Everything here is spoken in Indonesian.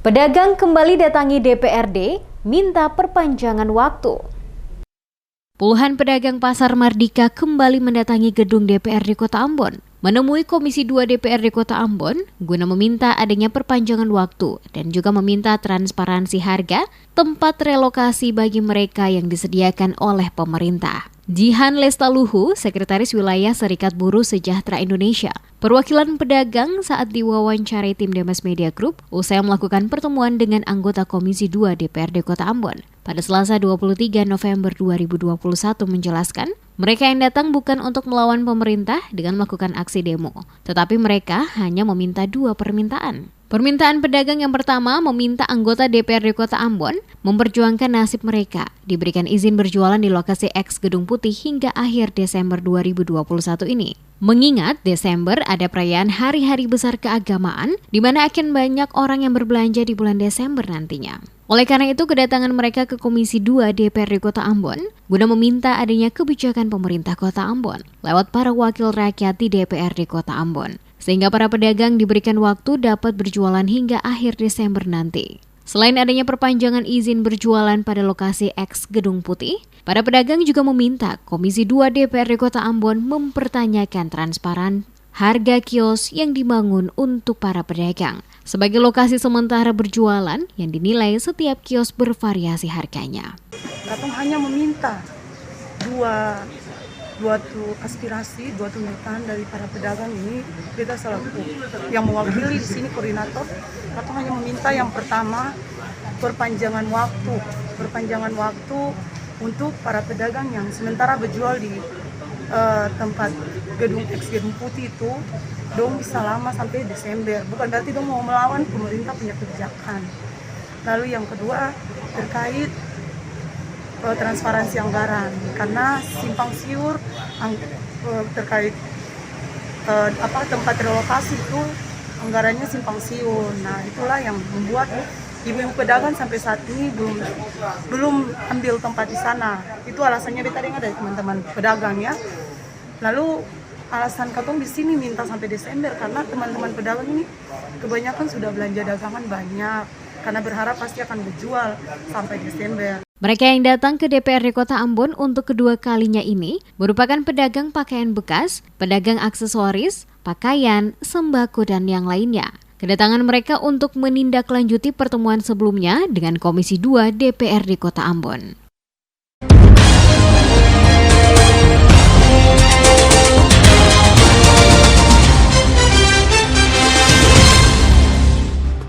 Pedagang kembali datangi DPRD, minta perpanjangan waktu. Puluhan pedagang Pasar Mardika kembali mendatangi gedung DPRD Kota Ambon, menemui Komisi 2 DPRD Kota Ambon guna meminta adanya perpanjangan waktu dan juga meminta transparansi harga tempat relokasi bagi mereka yang disediakan oleh pemerintah. Jihan Lestaluhu, Sekretaris Wilayah Serikat Buruh Sejahtera Indonesia, perwakilan pedagang saat diwawancarai tim Demes Media Group usai melakukan pertemuan dengan anggota Komisi 2 DPRD Kota Ambon pada Selasa 23 November 2021 menjelaskan, mereka yang datang bukan untuk melawan pemerintah dengan melakukan aksi demo, tetapi mereka hanya meminta dua permintaan. Permintaan pedagang yang pertama meminta anggota DPRD Kota Ambon memperjuangkan nasib mereka, diberikan izin berjualan di lokasi X Gedung Putih hingga akhir Desember 2021 ini. Mengingat Desember ada perayaan hari-hari besar keagamaan, di mana akan banyak orang yang berbelanja di bulan Desember nantinya. Oleh karena itu, kedatangan mereka ke Komisi 2 DPRD Kota Ambon guna meminta adanya kebijakan pemerintah Kota Ambon lewat para wakil rakyat di DPRD Kota Ambon, sehingga para pedagang diberikan waktu dapat berjualan hingga akhir Desember nanti. Selain adanya perpanjangan izin berjualan pada lokasi X Gedung Putih, para pedagang juga meminta Komisi 2 DPRD Kota Ambon mempertanyakan transparan harga kios yang dibangun untuk para pedagang sebagai lokasi sementara berjualan yang dinilai setiap kios bervariasi harganya. Katong hanya meminta dua aspirasi, dua tuntutan dari para pedagang ini. Kita selaku yang mewakili di sini koordinator, katong hanya meminta yang pertama perpanjangan waktu untuk para pedagang yang sementara berjual di tempat gedung X Gedung Putih itu, dong bisa lama sampai Desember. Bukan berarti dong mau melawan pemerintah punya kebijakan. Lalu yang kedua terkait transparansi anggaran, karena simpang siur terkait tempat relokasi itu anggarannya simpang siur. Nah, itulah yang membuat ibu-ibu pedagang sampai saat ini belum ambil tempat di sana. Itu alasannya tadi ada dari teman-teman pedagang ya. Lalu alasan katong di sini minta sampai Desember karena teman-teman pedagang ini kebanyakan sudah belanja dagangan banyak, karena berharap pasti akan berjual sampai Desember. Mereka yang datang ke DPRD Kota Ambon untuk kedua kalinya ini merupakan pedagang pakaian bekas, pedagang aksesoris, pakaian, sembako, dan yang lainnya. Kedatangan mereka untuk menindaklanjuti pertemuan sebelumnya dengan Komisi 2 DPRD Kota Ambon.